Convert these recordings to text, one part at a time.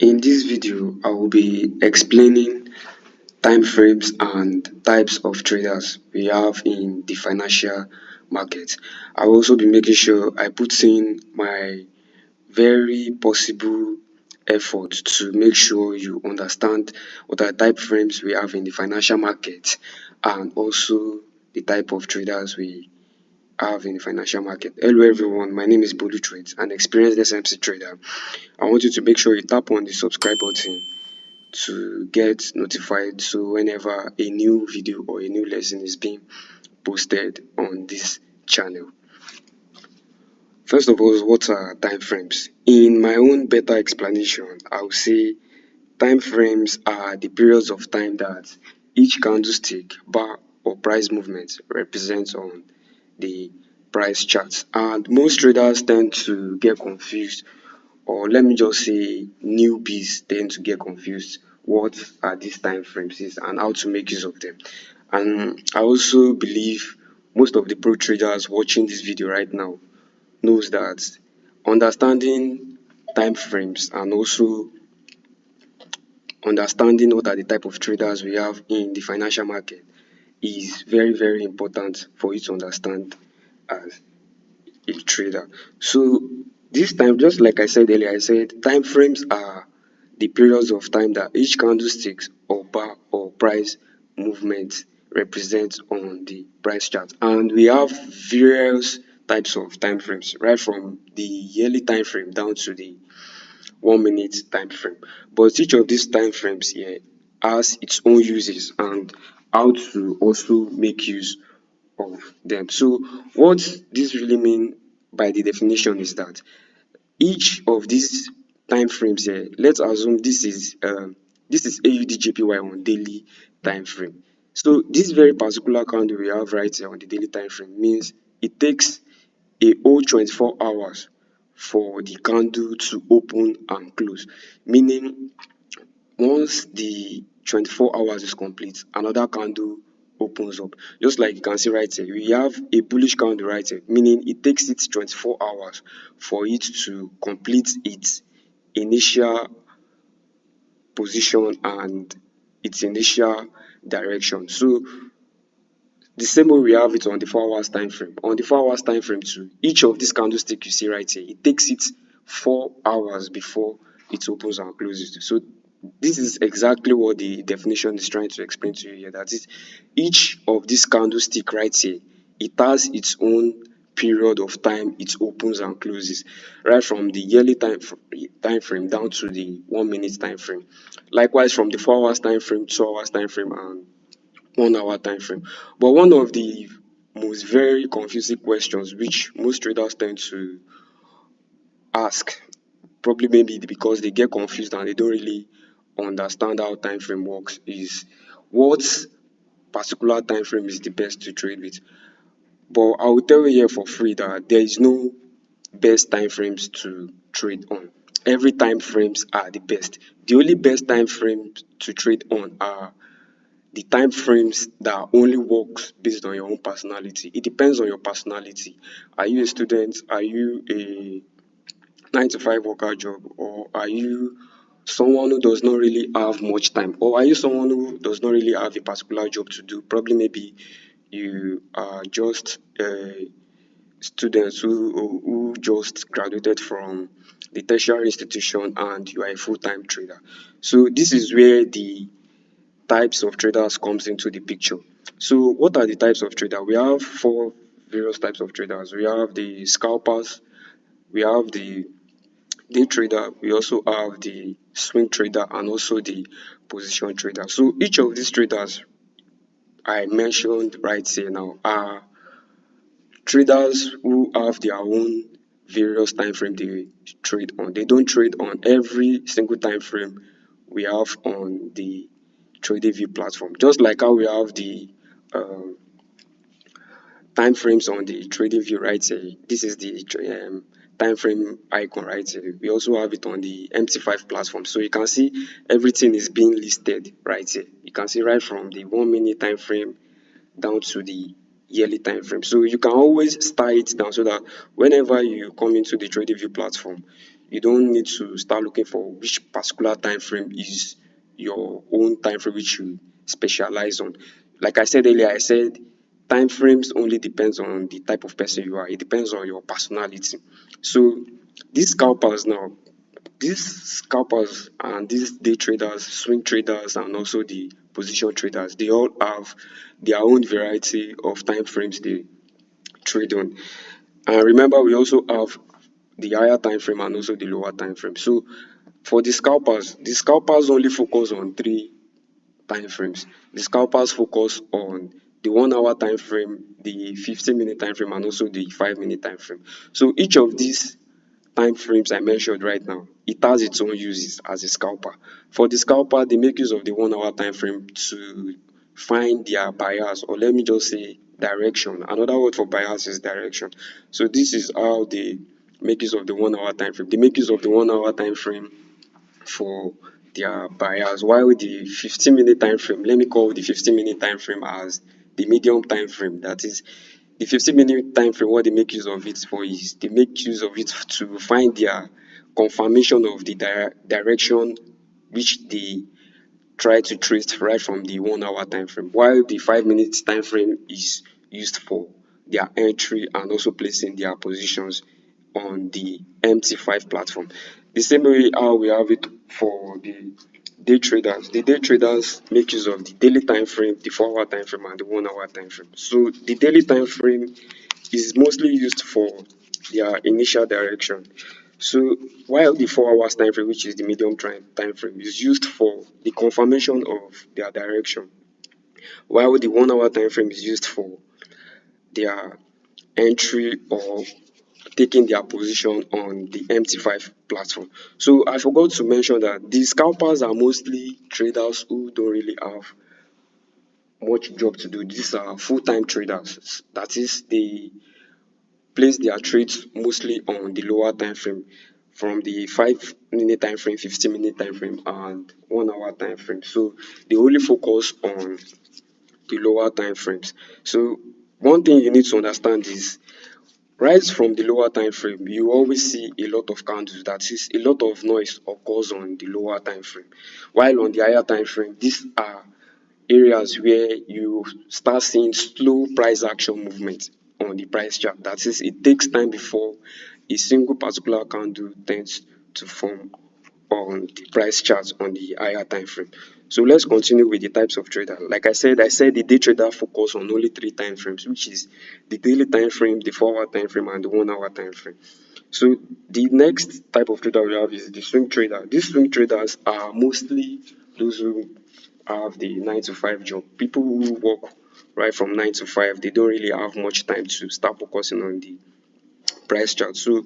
In this video, I will be explaining time frames and types of traders we have in the financial market. I will also be making sure I put in my very possible effort to make sure you understand what are type frames we have in the financial market and also the type of traders we have in the financial market. Hello everyone, my name is Bolu Trades, an experienced SMC trader. I want you to make sure you tap on the subscribe button to get notified so whenever a new video or a new lesson is being posted on this channel. First of all, what are time frames? In my own better explanation, I will say time frames are the periods of time that each candlestick, bar, or price movement represents on the price charts. And most traders tend to get confused, or let me just say newbies tend to get confused what are these time frames is and how to make use of them. And I also believe most of the pro traders watching this video right now knows that understanding time frames and also understanding what are the type of traders we have in the financial market is very important for you to understand as a trader. So this time, just like I said earlier, I said time frames are the periods of time that each candlestick or bar or price movement represents on the price chart. And we have various types of time frames, right from the yearly time frame down to the 1 minute time frame. But each of these time frames here has its own uses and how to also make use of them. So what this really mean by the definition is that each of these time frames here, let's assume this is AUDJPY on daily time frame. So this very particular candle we have right here on the daily time frame means it takes a whole 24 hours for the candle to open and close, meaning once the 24 hours is complete, another candle opens up. Just like you can see right here, we have a bullish candle right here, meaning it takes it 24 hours for it to complete its initial position and its initial direction. So the same way we have it on the 4 hours time frame. On the 4 hours time frame too, each of these candlesticks you see right here, it takes it 4 hours before it opens and closes. So this is exactly what the definition is trying to explain to you here. That is, each of these candlestick right here, it has its own period of time it opens and closes, right from the yearly time frame down to the 1 minute time frame. Likewise, from the 4 hours time frame, 2 hours time frame, and 1 hour time frame. But one of the most very confusing questions which most traders tend to ask, probably maybe because they get confused and they don't really understand how time frame works, is what particular time frame is the best to trade with. But I will tell you here for free that there is no best time frames to trade on. Every time frames are the best. The only best time frames to trade on are the time frames that only works based on your own personality. It depends on your personality. Are you a student? Are you a 9 to 5 worker job? Or are you someone who does not really have much time? Or are you someone who does not really have a particular job to do? Probably maybe you are just a student who just graduated from the tertiary institution and you are a full-time trader. So this is where the types of traders comes into the picture. So what are the types of traders? We have four various types of traders. We have the scalpers, we have the day trader, we also have the swing trader, and also the position trader. So each of these traders I mentioned right here now are traders who have their own various time frame they trade on. They don't trade on every single time frame we have on the trading view platform. Just like how we have the um, time frames on the trading view right here. This is the time frame icon right here. We also have it on the MT5 platform. So you can see everything is being listed right here. You can see right from the 1 minute time frame down to the yearly time frame. So you can always start it down so that whenever you come into the trading view platform, You don't need to start looking for which particular time frame is your own time frame which you specialize on. Like I said earlier, I said time frames only depends on the type of person you are. It depends on your personality. So these scalpers now, these scalpers and these day traders, swing traders, and also the position traders, they all have their own variety of time frames they trade on. And remember, we also have the higher time frame and also the lower time frame. So for the scalpers only focus on three time frames. The scalpers focus on the 1 hour time frame, the 15-minute time frame, and also the 5 minute time frame. So each of these time frames I mentioned right now, it has its own uses as a scalper. For the scalper, they make use of the 1 hour time frame to find their bias, or let me just say direction. Another word for bias is direction. So this is how they make use of the 1 hour time frame. They make use of the 1 hour time frame for their buyers, while the 15-minute time frame, let me call the 15-minute time frame as the medium time frame. That is the 15-minute time frame. What they make use of it for is they make use of it to find their confirmation of the direction which they try to trace right from the 1 hour time frame, while the 5 minute time frame is used for their entry and also placing their positions on the MT5 platform. The same way how we have it for the day traders. The day traders make use of the daily time frame, the 4 hour time frame, and the 1 hour time frame. So the daily time frame is mostly used for their initial direction. So while the 4 hours time frame, which is the medium time frame, is used for the confirmation of their direction, while the 1 hour time frame is used for their entry or taking their position on the MT5 platform. So I forgot to mention that the scalpers are mostly traders who don't really have much job to do. These are full-time traders. That is, they place their trades mostly on the lower time frame, from the 5 minute time frame, 15-minute time frame, and 1 hour time frame. So they only focus on the lower time frames. So one thing you need to understand is right from the lower time frame, you always see a lot of candles. That is, a lot of noise occurs on the lower time frame. While on the higher time frame, these are areas where you start seeing slow price action movement on the price chart. That is, it takes time before a single particular candle tends to form on the price chart on the higher time frame. So let's continue with the types of trader. Like I said the day trader focus on only three time frames, which is the daily time frame, the 4 hour time frame, and the 1 hour time frame. So the next type of trader we have is the swing trader. These swing traders are mostly those who have the 9 to 5 job. People who work right from 9 to 5, they don't really have much time to start focusing on the price chart. So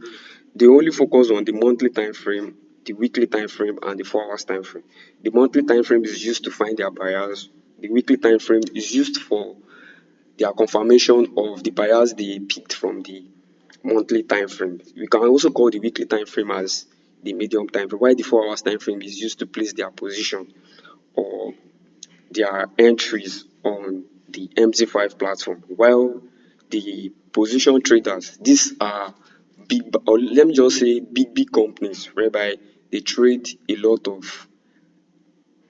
they only focus on the monthly time frame, the weekly time frame, and the 4 hours time frame. The monthly time frame is used to find their buyers. The weekly time frame is used for their confirmation of the buyers they picked from the monthly time frame. We can also call the weekly time frame as the medium time frame, while the 4 hours time frame is used to place their position or their entries on the MT5 platform. While the position traders, these are big, or let me just say big companies whereby they trade a lot of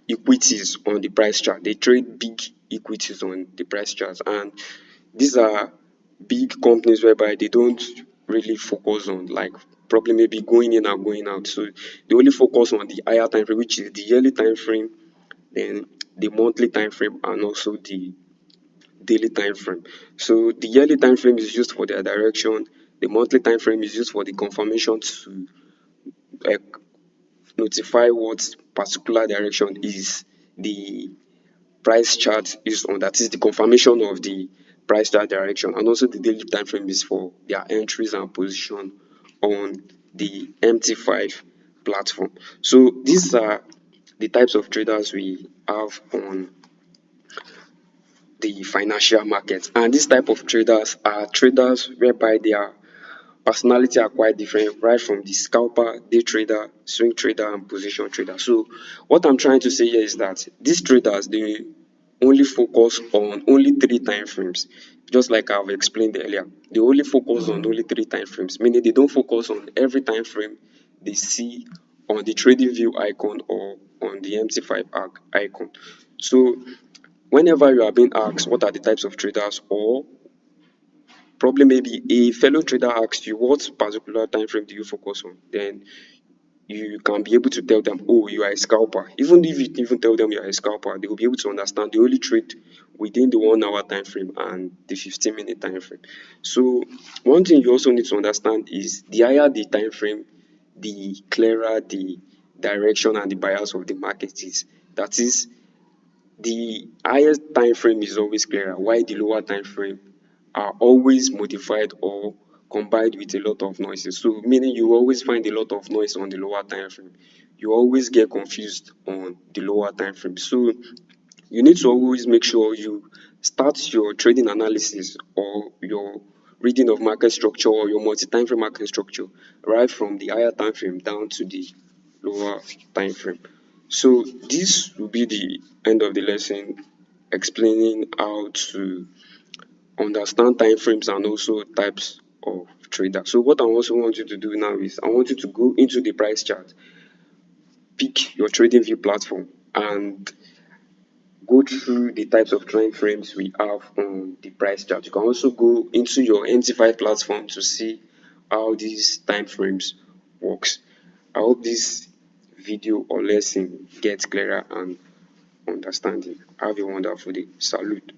equities on the price chart. They trade big equities on the price chart, and these are big companies whereby they don't really focus on like probably maybe going in and going out. So they only focus on the higher time frame, which is the yearly time frame, then the monthly time frame, and also the daily time frame. So the yearly time frame is used for their direction. The monthly time frame is used for the confirmation to like notify what particular direction is the price chart is on. That is the confirmation of the price chart direction, and also the daily time frame is for their entries and position on the MT5 platform. So these are the types of traders we have on the financial market, and this type of traders are traders whereby their personality are quite different, right from the scalper, day trader, swing trader, and position trader. So what I'm trying to say here is that these traders, they only focus on only three time frames, just like I've explained earlier. They only focus on only three time frames, meaning they don't focus on every time frame they see on the trading view icon or on the MT5 icon. So whenever you are being asked what are the types of traders, or probably maybe a fellow trader asks you what particular time frame do you focus on, then you can be able to tell them, oh, you are a scalper. Even if you even tell them you are a scalper, they will be able to understand they only trade within the 1 hour time frame and the 15-minute time frame. So one thing you also need to understand is the higher the time frame, the clearer the direction and the bias of the market is. That is, the highest time frame is always clearer, while the lower time frame are always modified or combined with a lot of noises. So meaning you always find a lot of noise on the lower time frame. You always get confused on the lower time frame. So you need to always make sure you start your trading analysis or your reading of market structure or your multi-time frame market structure right from the higher time frame down to the lower time frame. So this will be the end of the lesson, explaining how to understand time frames and also types of trader. So what I also want you to do now is I want you to go into the price chart, pick your trading view platform, and go through the types of time frames we have on the price chart. You can also go into your MT5 platform to see how these time frames works. I hope this video or lesson gets clearer and understanding. Have a wonderful day. Salute.